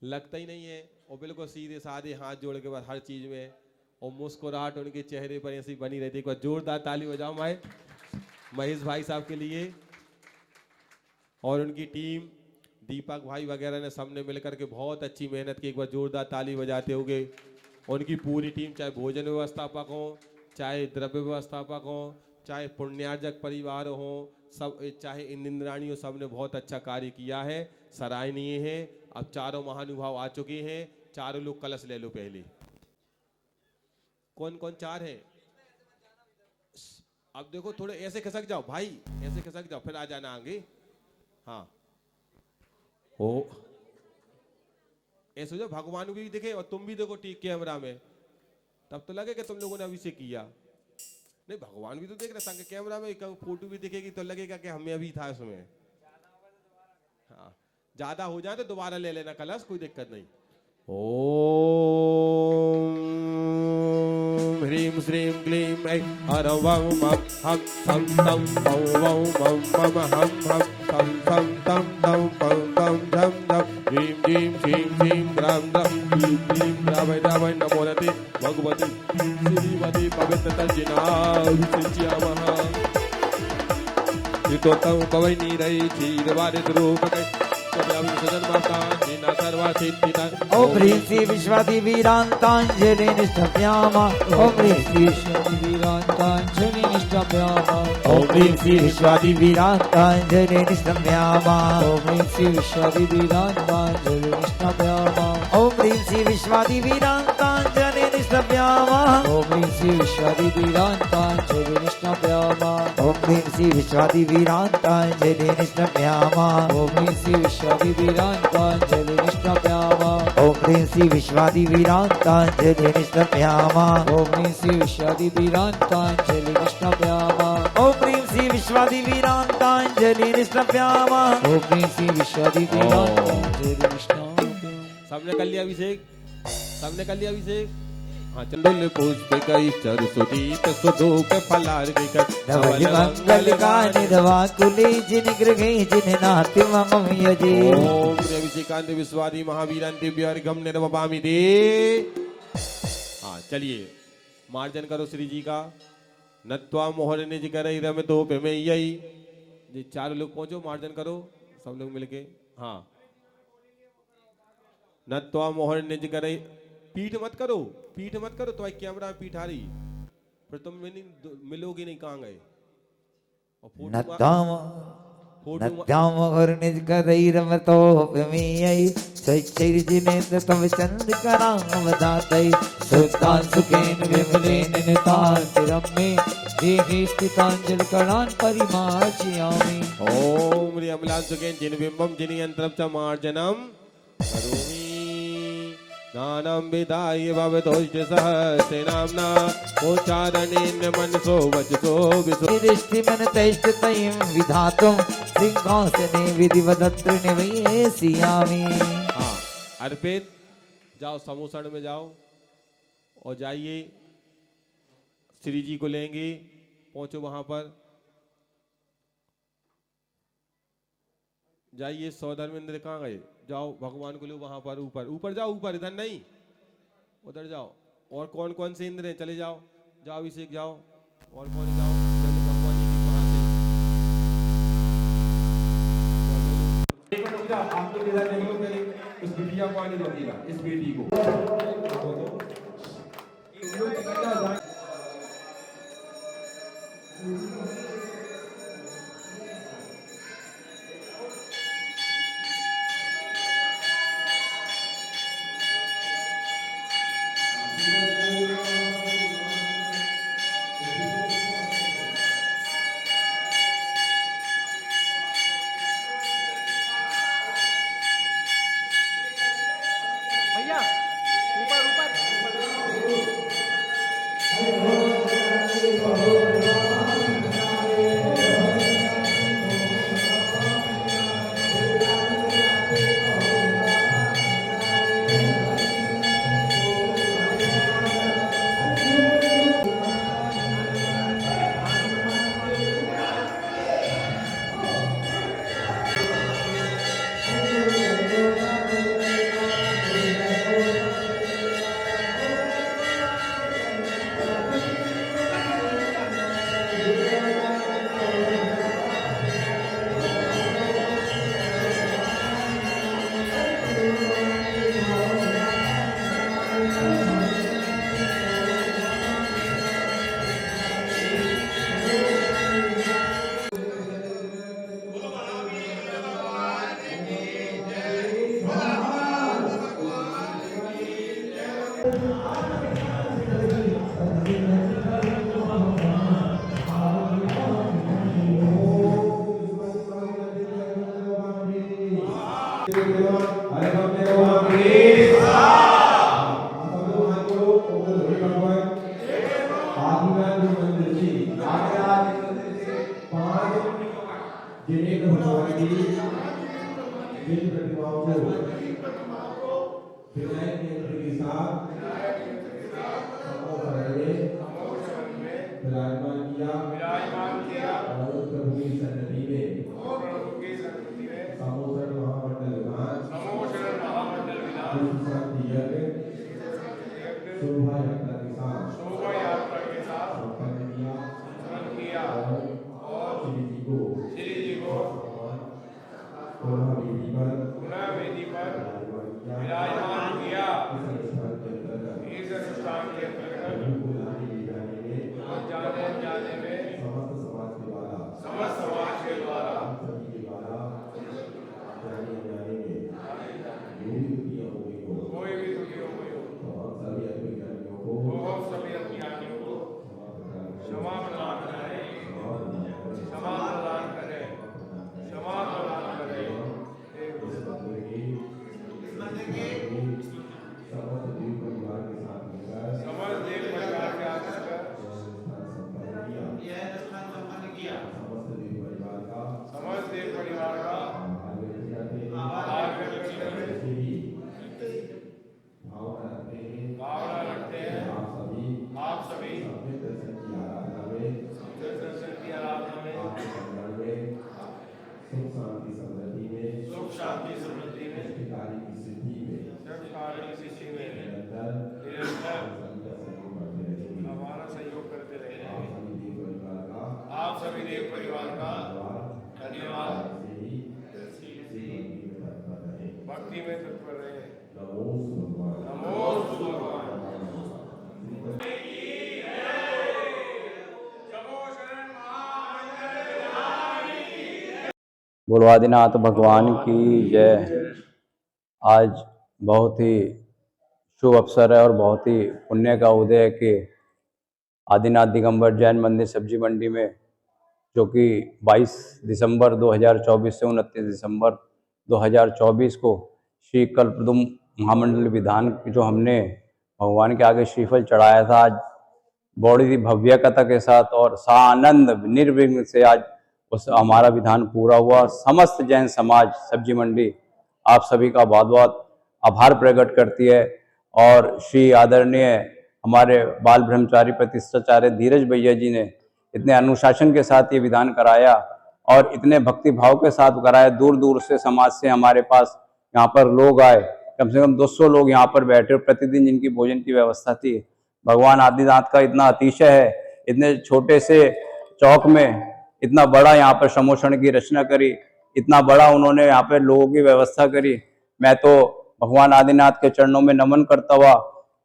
लगता ही नहीं है और बिल्कुल सीधे साधे हाथ जोड़ के बाद हर चीज़ में और मुस्कुराहट उनके चेहरे पर ऐसी बनी रहती है। एक बार जोरदार ताली बजाओ महेश भाई साहब के लिए और उनकी टीम दीपक भाई वगैरह ने सबने मिलकर के बहुत अच्छी मेहनत की। एक बार जोरदार ताली बजाते होंगे। उनकी पूरी टीम चाहे भोजन व्यवस्थापक हो चाहे द्रव्य व्यवस्थापक हो चाहे पुण्यार्जक परिवार हो सब चाहे इंद्राणी हो सब ने बहुत अच्छा कार्य किया है सराहनीय है। अब 4 महानुभाव आ चुके हैं 4 लोग कलश ले लो पहले। कौन कौन 4 हैं? अब देखो थोड़े ऐसे खिसक जाओ भाई ऐसे खिसक जाओ फिर आ जाना आगे। हाँ ओ ऐसे जो भगवान भी दिखे और तुम भी देखो ठीक कैमरा में तब तो लगे कि तुम लोगों ने अभिषेक किया। नहीं भगवान भी तो देख रहे संग कैमरा में फोटो भी दिखेगी तो लगेगा कि हमें अभी था उसमें। हाँ ज्यादा हो जाए तो दोबारा ले लेना कलश कोई दिक्कत नहीं। ओम ह्रीम श्रीम क्लीम ऐं हरं वं मं हं तं तं पं वं मं मम हं हं तं तं तं तं पं तं झं झं ह्रीं ह्रीं श्रीं श्रीं ग्रां ग्रां क्लीं क्लीं द्रावय द्रावय नमो नमः भगवती श्रीमती पवित्र तर्जिनाभिषिच्यामः ऋतोत्तम पवई नीरई क्षीर वारित रूप सदन माता नीना सर्वा सिद्धिता ओम ह्रीं श्री विश्वादि वीरांतांजलि निष्ठप्यामा ओम ह्रीं श्री विश्वादि वीरांतांजलि निष्ठप्यामा ओम ह्रीं श्री विश्वादि वीरांतांजलि निष्ठप्यामा ओम ह्रीं श्री विश्वादि वीरांतांजलि निष्ठप्यामा ओम ह्रीं श्री विश्वादि वीरांतांजलि निष्ठप्यामा ओम ह्रीं श्री विश्वादि वीरांतांजलि निष्ठप्यामा ओम ह्रीं श्री विश्वादि वीरांतांजलि निष्ठप्यामा ओम ह्रीं श्री विश्वादि वीरांतांजलि निष्ठप्यामा ओम ह्रीं श्री विश्वादि वीरांतांजलि निष्ठप्यामा ओम ह्रीं श्री विश्वादि वीरांतांजलि निष्ठप्यामा ओम ह्रीं श्री विश्वादि वीरांतांजलि निष्ठप्यामा ओम ह्रीं श्री विश्वादि वीरांतांजलि निष्ठप्यामा। सबने कर लिया अभिषेक, सबने कर लिया अभिषेक। हाँ, चंदुल पुष्प कई चर सुदीप सुधूप फलार्घिक नवज मंगल गान दवा कुले जिन गृहे जिन नाति मम यजे ओम श्री अभिषेकांत विश्वादि महावीरान दिव्य अर्घम निर्वपामि दे। हाँ चलिए मार्जन करो श्री जी का। नत्वा मोहर निज कर रम दो पे में यही जी चारों लोग पहुंचो मार्जन करो सब लोग मिलके। हाँ नत्वा मोहर निज कर पीठ मत करो, पीठ मत करो तो कैमरा में पीठ आ रही फिर तुम मिलोगे नहीं कहाँ गए। और नत्याम और निज करई रमतो पेमियई सच्चैर जिनेन्द्र तव चंद कराम दातई सुतान सुकेन विमलेन नितान तिरम्मे देहि स्थितांजल कणान परिमार्जयामि ओम ह्रीं अमलान सुकेन जिन बिंबम जिन यंत्रम च मार्जनम करोमि नानम विदाय भवतोष्ट सहस्रनाम्ना उच्चारणेन मनसो वचसो विसो दृष्टि मन तैष्ट तयं विधातुम सिंहासने विधिवदत्र निवेशयामि। हाँ अर्पित जाओ समूसण में जाओ और जाइए श्री जी को लेंगे। पहुंचो वहां पर जाइए। सौधर्मेंद्र कहाँ गए? जाओ भगवान को लो वहां पर ऊपर ऊपर जाओ, ऊपर इधर नहीं उधर जाओ। और कौन कौन से इंद्र हैं चले जाओ, जाओ अभिषेक जाओ। और कौन जाओ चलो भगवान जी की वहां से आप लोग इधर देख लो पहले इस बिटिया को आने दो, इस बेटी को पुनः वेदी पर विराजमान किया। इस अनुष्ठान के अंतर्गत जाने में समस्त समाज के द्वारा कोई भी त्रुटि हो गई हो वो हम सभी अपनी आत्मा को क्षमा प्रदान करें, क्षमा प्रदान करें, क्षमा प्रदान करें। समझ देव परिवार के आकर समझ देव परिवार का आभार व्यक्त करते भावना रखते हैं। आप सभी दर्शन की आराधना में सुख शांति समृद्धि में सब कार्य की सिद्धि में निरंतर हमारा सहयोग करते रहे। आप सभी देव परिवार का धन्यवाद। भक्ति में तत्पर रहे। नमो भगवान। बोलो आदिनाथ भगवान की जय। आज बहुत ही शुभ अवसर है और बहुत ही पुण्य का उदय है कि आदिनाथ दिगंबर जैन मंदिर सब्जी मंडी में, जो कि 22 दिसंबर 2024 से 29 दिसंबर 2024 को श्री कल्पद्रुम महामंडल विधान जो हमने भगवान के आगे श्रीफल चढ़ाया था, आज बड़ी ही भव्य कथा के साथ और सानंद निर्विघ्न से आज उस हमारा विधान पूरा हुआ। समस्त जैन समाज सब्जी मंडी आप सभी का बहुत बहुत आभार प्रकट करती है। और श्री आदरणीय हमारे बाल ब्रह्मचारी प्रतिष्ठाचार्य धीरज भैया जी ने इतने अनुशासन के साथ ये विधान कराया और इतने भक्ति भाव के साथ कराया। दूर दूर से समाज से हमारे पास यहाँ पर लोग आए, कम से कम 200 लोग यहाँ पर बैठे, प्रतिदिन जिनकी भोजन की व्यवस्था थी। भगवान आदिनाथ का इतना अतिशय है, इतने छोटे से चौक में इतना बड़ा यहाँ पर समोषण की रचना करी, इतना बड़ा उन्होंने यहाँ पर लोगों की व्यवस्था करी। मैं तो भगवान आदिनाथ के चरणों में नमन करता हुआ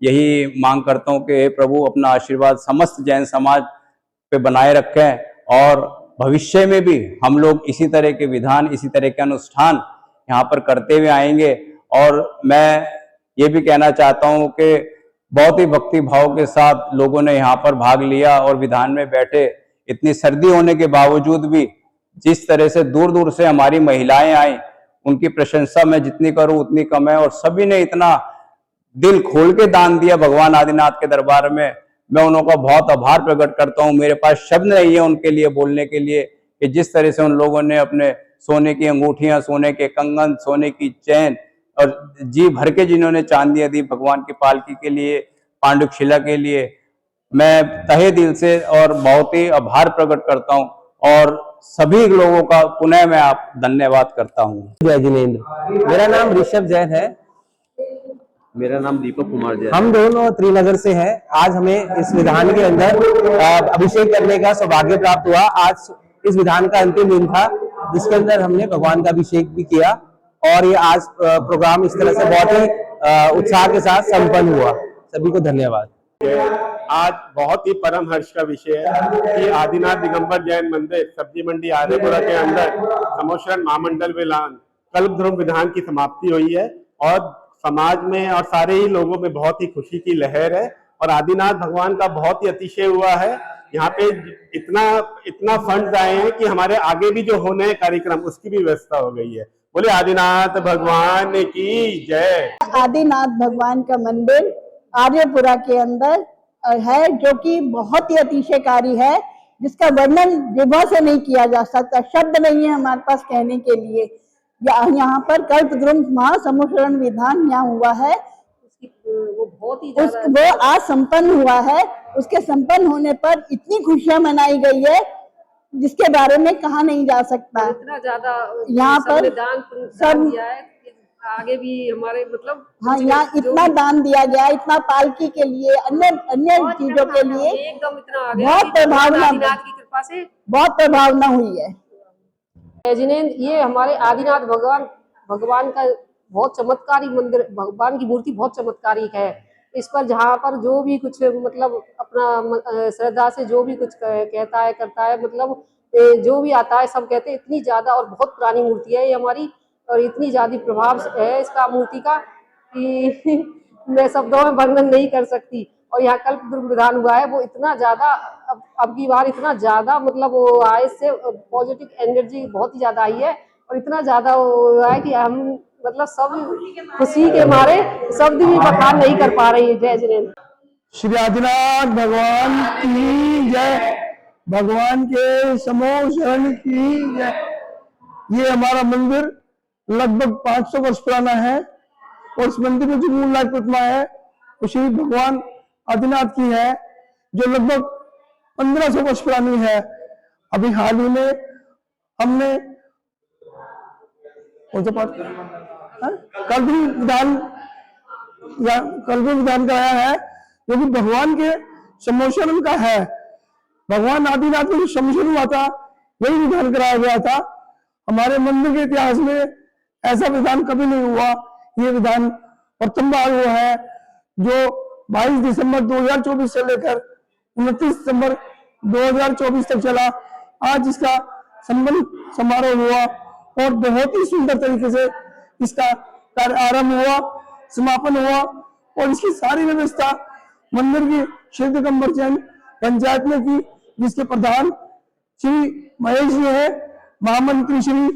यही मांग करता हूँ कि हे प्रभु अपना आशीर्वाद समस्त जैन समाज पे बनाए रखें और भविष्य में भी हम लोग इसी तरह के विधान, इसी तरह के अनुष्ठान यहाँ पर करते हुए आएंगे। और मैं ये भी कहना चाहता हूँ कि बहुत ही भक्ति भाव के साथ लोगों ने यहाँ पर भाग लिया और विधान में बैठे। इतनी सर्दी होने के बावजूद भी जिस तरह से दूर दूर से हमारी महिलाएं आई, उनकी प्रशंसा मैं जितनी करूं उतनी कम है। और सभी ने इतना दिल खोल के दान दिया भगवान आदिनाथ के दरबार में, मैं उन लोगों का बहुत आभार प्रकट करता हूं। मेरे पास शब्द नहीं है उनके लिए बोलने के लिए कि जिस तरह से उन लोगों ने अपने सोने की अंगूठियां, सोने के कंगन, सोने की चैन और जी भर के जिन्होंने चांदियां दी भगवान की पालकी के लिए, पांडुशिला के लिए, मैं तहे दिल से और बहुत ही आभार प्रकट करता हूं और सभी लोगों का पुनः मैं आप धन्यवाद करता हूं। जय जिनेन्द्र। मेरा नाम ऋषभ जैन है। मेरा नाम दीपक कुमार जैन। हम दोनों त्रिनगर से हैं। आज हमें इस विधान के अंदर अभिषेक करने का सौभाग्य प्राप्त हुआ। आज इस विधान का अंतिम दिन था जिसके अंदर हमने भगवान का अभिषेक भी किया और ये आज प्रोग्राम इस तरह से बहुत ही उत्साह के साथ संपन्न हुआ। सभी को धन्यवाद। आज बहुत ही परम हर्ष का विषय है कि आदिनाथ दिगंबर जैन मंदिर सब्जी मंडी आर्यपुरा के अंदर समोषण महामंडल विधान कल्पद्रुम विधान की समाप्ति हुई है और समाज में और सारे ही लोगों में बहुत ही खुशी की लहर है और आदिनाथ भगवान का बहुत ही अतिशय हुआ है। यहाँ पे इतना फंड्स आए हैं कि हमारे आगे भी जो होने हैं कार्यक्रम उसकी भी व्यवस्था हो गई है। बोले आदिनाथ भगवान की जय। आदिनाथ भगवान का मंदिर आर्यपुरा के अंदर है जो कि बहुत ही अतिशयकारी है, जिसका वर्णन विभा से नहीं किया जा सकता। शब्द नहीं है हमारे पास कहने के लिए। यहाँ पर कल्पद्रुम महासमुषरण विधान यहाँ हुआ है, वो आज संपन्न हुआ है। उसके संपन्न होने पर इतनी खुशियां मनाई गई है जिसके बारे में कहा नहीं जा सकता। इतना ज्यादा यहाँ पर सब आगे भी हमारे मतलब हाँ, यहाँ इतना दान दिया गया, इतना पालकी के लिए, अन्य चीजों के लिए एकदम इतना आगे बहुत प्रभावना की कृपा से बहुत प्रभावना हुई है। जय जिनेंद्र, ये हमारे आदिनाथ भगवान का बहुत चमत्कारी मंदिर, भगवान की मूर्ति बहुत चमत्कारी है। इस पर जहाँ पर जो भी कुछ मतलब अपना श्रद्धा से जो भी कुछ कहता है करता है, मतलब जो भी आता है सब कहते हैं इतनी ज्यादा और बहुत पुरानी मूर्ति है ये हमारी, और इतनी ज्यादा प्रभाव है इसका मूर्ति का कि मैं शब्दों में वर्णन नहीं कर सकती। और यहाँ कल्प द्रुम विधान हुआ है वो इतना ज्यादा, अब की बार इतना ज्यादा मतलब वो आए से पॉजिटिव एनर्जी बहुत ही ज्यादा आई है, और इतना ज्यादा वो है कि हम मतलब सब खुशी के मारे शब्द भी बखान नहीं कर पा रही है। जय जिनेंद्र। श्री आदिनाथ भगवान की जय, भगवान के समूह शरण की जय। ये हमारा मंदिर लगभग 500 वर्ष पुराना है, और इस मंदिर में जो मूलनाथ प्रतिमा है वो श्री भगवान आदिनाथ की है, जो लगभग 1500 वर्ष पुरानी है। अभी हाल ही में हमने कल भी विधान कराया है, जो कि भगवान के सम्मोहन का है। भगवान आदिनाथ में जो सम्मोहन हुआ था यही विधान कराया गया था। हमारे मंदिर के इतिहास में ऐसा विधान कभी नहीं हुआ, ये विधान प्रथम बार हुआ है, जो 22 दिसंबर 2024 से लेकर 29 दिसंबर 2024 तक चला। आज इसका संपन्न समारोह हुआ और बहुत ही सुंदर तरीके से इसका कार्य आरंभ हुआ, समापन हुआ, और इसकी सारी व्यवस्था मंदिर की श्री दिगंबर जैन पंचायत ने की, जिसके प्रधान श्री महेश जी है, महामंत्री श्री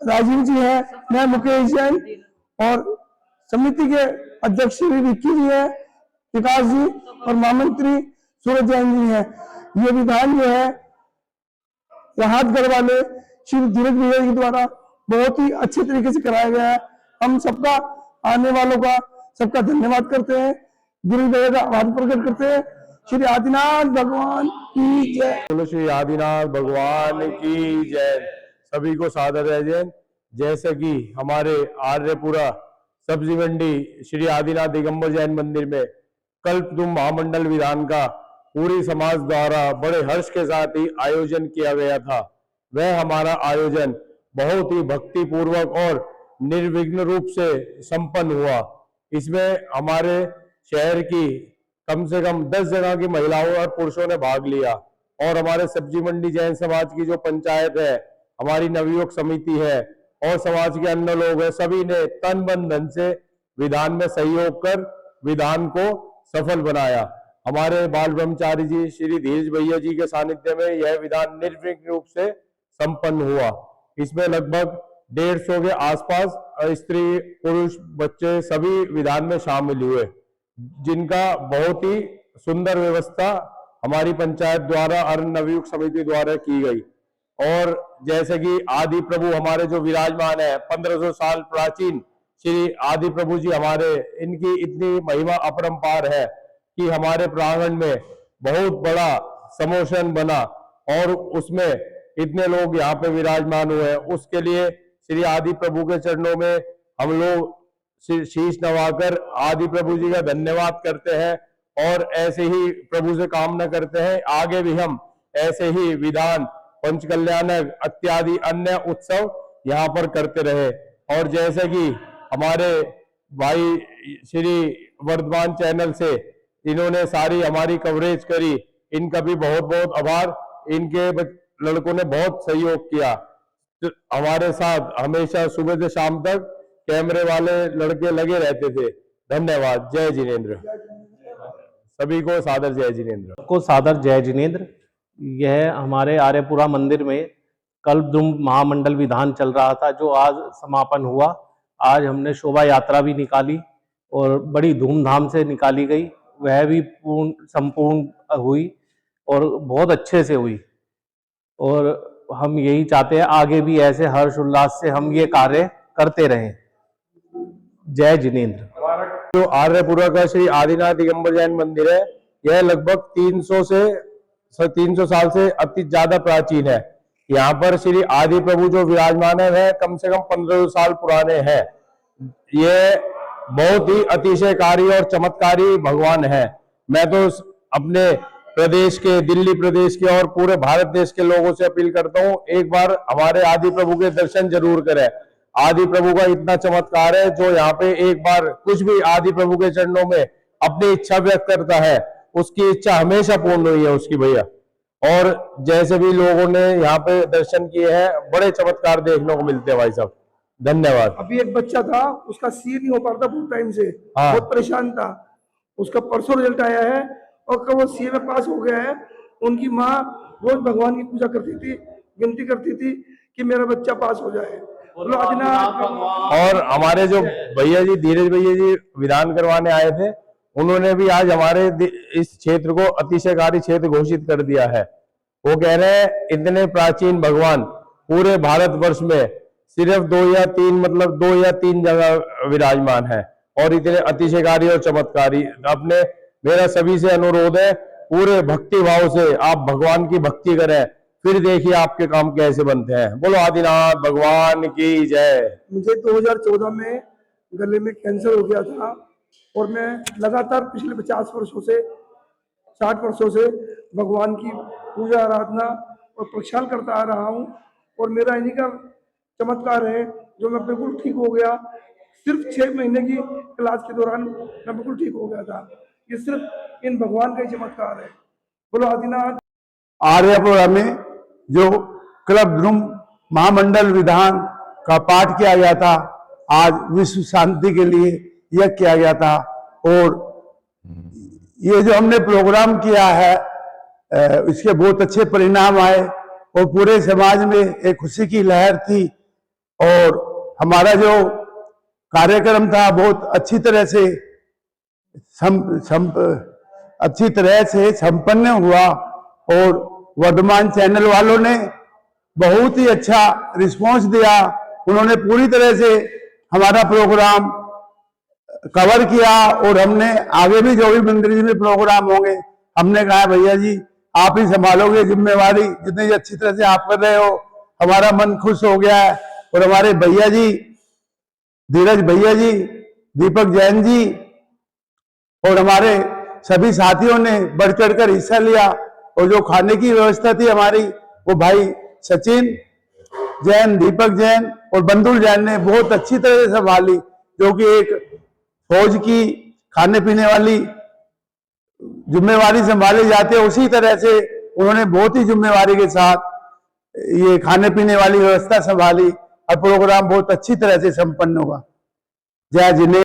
राजीव जी है, मैं मुकेश जैन, और समिति के अध्यक्ष श्री विक्की जी है, विकास जी, और महामंत्री सूरज जैन जी है। ये विधान जो है राहतगढ़ वाले श्री धीरज भैया जी द्वारा बहुत ही अच्छे तरीके से कराया गया है। हम सबका, आने वालों का सबका धन्यवाद करते हैं, धीरज भैया का आभार प्रकट करते हैं। श्री आदिनाथ भगवान की जय। बोलो श्री आदिनाथ भगवान की जय। सभी को सादर जय जैन। जैसे कि हमारे आर्यपुरा सब्जी मंडी श्री आदिनाथ दिगंबर जैन मंदिर में कल्पद्रुम महामंडल विधान का पूरी समाज द्वारा बड़े हर्ष के साथ ही आयोजन किया गया था। वह हमारा आयोजन बहुत ही भक्ति पूर्वक और निर्विघ्न रूप से संपन्न हुआ। इसमें हमारे शहर की कम से कम 10 जगह की महिलाओं और पुरुषों ने भाग लिया, और हमारे सब्जी मंडी जैन समाज की जो पंचायत है, हमारी नवयुवक समिति है, और समाज के अन्य लोग हैं, सभी ने तन मन धन से विधान में सहयोग कर विधान को सफल बनाया। हमारे बाल ब्रह्मचारी जी श्री धीरज भैया जी के सानिध्य में यह विधान निर्विघ्न रूप से संपन्न हुआ। इसमें लगभग 150 के आसपास स्त्री पुरुष बच्चे सभी विधान में शामिल हुए, जिनका बहुत ही सुंदर व्यवस्था हमारी पंचायत द्वारा और नवयुवक समिति द्वारा की गई। और जैसे कि आदि प्रभु हमारे जो विराजमान है, 1500 साल प्राचीन श्री आदि प्रभु जी हमारे, इनकी इतनी महिमा अपरंपार है कि हमारे प्रांगण में बहुत बड़ा समोशन बना और उसमें इतने लोग यहाँ पे विराजमान हुए। उसके लिए श्री आदि प्रभु के चरणों में हम लोग शीश नवाकर आदि प्रभु जी का धन्यवाद करते हैं, और ऐसे ही प्रभु से कामना करते हैं आगे भी हम ऐसे ही विधान, पंचकल्याणक इत्यादि अन्य उत्सव यहाँ पर करते रहे। और जैसे कि हमारे भाई श्री वर्धमान चैनल से इन्होंने सारी हमारी कवरेज करी, इनका भी बहुत बहुत आभार। इनके लड़कों ने बहुत सहयोग किया, तो हमारे साथ हमेशा सुबह से शाम तक कैमरे वाले लड़के लगे रहते थे। धन्यवाद। जय जिनेंद्र। सभी को सादर जय जिनेंद्र। को सादर जय जिनेंद्र। यह हमारे आर्यपुरा मंदिर में कल्पद्रुम महामंडल विधान चल रहा था, जो आज समापन हुआ। आज हमने शोभा यात्रा भी निकाली और बड़ी धूमधाम से निकाली गई, वह भी संपूर्ण हुई और बहुत अच्छे से हुई। और हम यही चाहते हैं आगे भी ऐसे हर्ष उल्लास से हम ये कार्य करते रहें। जय जिनेंद्र। जो आर्यपुरा का श्री आदिनाथ दिगंबर जैन मंदिर है, यह लगभग 300 साल से अति ज्यादा प्राचीन है। यहाँ पर श्री आदि प्रभु जो विराजमान है वह कम से कम 1500 साल पुराने हैं। ये बहुत ही अतिशयकारी और चमत्कारी भगवान है। मैं तो अपने प्रदेश के, दिल्ली प्रदेश के और पूरे भारत देश के लोगों से अपील करता हूँ, एक बार हमारे आदि प्रभु के दर्शन जरूर करें। आदि प्रभु का इतना चमत्कार है, जो यहाँ पे एक बार कुछ भी आदि प्रभु के चरणों में अपनी इच्छा व्यक्त करता है, उसकी इच्छा हमेशा पूर्ण हुई है उसकी भैया। और जैसे भी लोगों ने यहाँ पे दर्शन किए हैं, बड़े चमत्कार देखने को मिलते हैं भाई साहब। धन्यवाद। अभी एक बच्चा था, उसका सी नहीं हो पा रहा था बहुत टाइम से, बहुत परेशान था। उसका परसों रिजल्ट आया है और कब वो सीए में पास हो गया है। उनकी माँ रोज भगवान की पूजा करती थी, विनती करती थी कि मेरा बच्चा पास हो जाए। और हमारे जो भैया जी, धीरज भैया जी विधान करवाने आए थे, उन्होंने भी आज हमारे इस क्षेत्र को अतिशयकारी क्षेत्र घोषित कर दिया है। वो कह रहे हैं इतने प्राचीन भगवान पूरे भारतवर्ष में सिर्फ 2 या 3 जगह विराजमान है, और इतने अतिशयकारी और चमत्कारी। अपने मेरा सभी से अनुरोध है, पूरे भक्ति भाव से आप भगवान की भक्ति करें, फिर देखिए आपके काम कैसे बनते हैं। बोलो आदिनाथ भगवान की जय। मुझे 2014 में गले में कैंसर हो गया था और मैं लगातार पिछले 50 वर्षों से 60 वर्षों से भगवान की पूजा आराधना और प्रक्षाल करता आ रहा हूँ। और मेरा इन्हीं का चमत्कार है जो मैं बिल्कुल ठीक हो गया। सिर्फ 6 महीने की इलाज के दौरान मैं बिल्कुल ठीक हो गया था। ये सिर्फ इन भगवान का ही चमत्कार है। बोलो आदिनाथ। आर्यपुरा में जो क्लब ध्रुम महामंडल विधान का पाठ किया गया था, आज विश्व शांति के लिए यज्ञ किया गया था। और ये जो हमने प्रोग्राम किया है, इसके बहुत अच्छे परिणाम आए और पूरे समाज में एक खुशी की लहर थी। और हमारा जो कार्यक्रम था बहुत अच्छी तरह से संपन्न हुआ। और वर्धमान चैनल वालों ने बहुत ही अच्छा रिस्पांस दिया। उन्होंने पूरी तरह से हमारा प्रोग्राम कवर किया। और हमने आगे भी जो भी मंदिर जी में प्रोग्राम होंगे, हमने कहा भैया जी आप ही संभालोगे जिम्मेवारी, जितनी अच्छी तरह से आप कर रहे हो, हमारा मन खुश हो गया है। और हमारे भैया जी, धीरज भैया जी, दीपक जैन जी और हमारे सभी साथियों ने बढ़ चढ़कर हिस्सा लिया। और जो खाने की व्यवस्था थी हमारी, वो भाई सचिन जैन, दीपक जैन और बंदुल जैन ने बहुत अच्छी तरह से संभाली, जो कि एक फौज की खाने पीने वाली जिम्मेवारी संभाली जाती है, उसी तरह से उन्होंने बहुत ही जिम्मेवारी के साथ ये खाने पीने वाली व्यवस्था संभाली और प्रोग्राम बहुत अच्छी तरह से संपन्न हुआ। जय जिने।